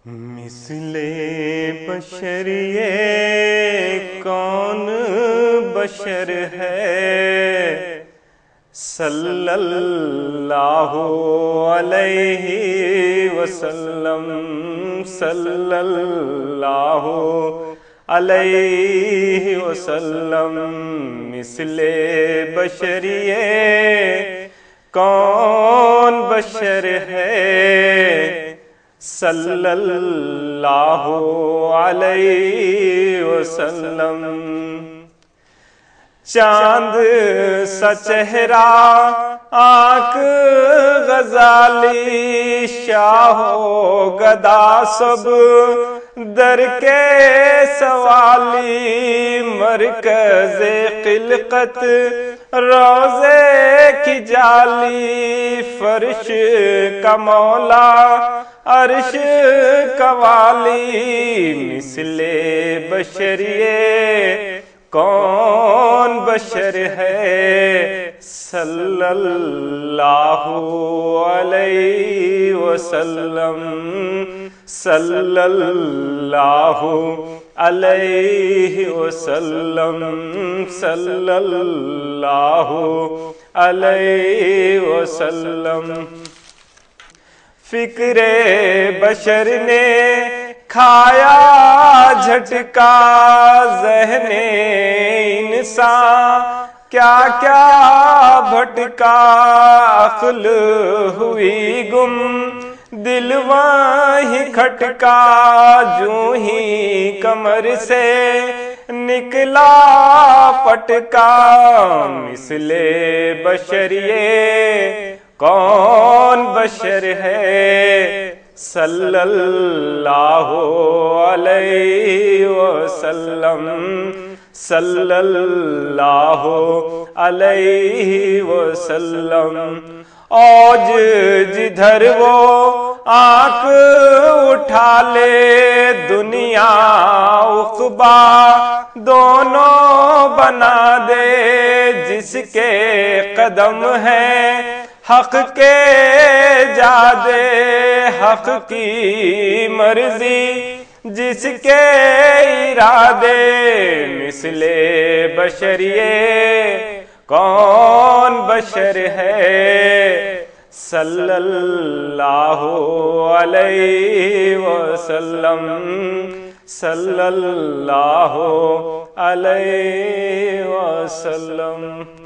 مثل بشر یہ کون بشر ہے، صلی اللہ علیہ وسلم، صلی اللہ علیہ وسلم۔ مثل بشر یہ کون بشر ہے، صلی اللہ علیہ وسلم۔ چاند سا چہرہ، آنکھ غزالی، شاہ و گدا سب در کے سوالی، مرکز خلقت روضے کی جالی، فرش کا مولا عرش کا والی۔ مثل بشر یہ کون بشر ہے، صلی اللہ علیہ وسلم، صلی اللہ علیہ وسلم، صلی اللہ علیہ وسلم۔ فکر بشر نے کھایا جھٹکا، ذہن انسان کیا کیا بھٹکا، عقل ہوئی گم دل وہیں کھٹکا، جوں ہی کمر سے نکلا پٹکا۔ مثل بشر یہ کون بشر ہے، صلی اللہ علیہ وسلم، صلی اللہ علیہ وسلم۔ اوج جدھر وہ آنکھ اٹھا لے، دنیا عقبہ دونوں بنا دے، جس کے قدم ہیں حق کے جادے، حق کی مرضی جس کے ارادے۔ مثل بشر یہ کون بشر ہے، صلی اللہ علیہ وسلم، صلی اللہ علیہ وسلم۔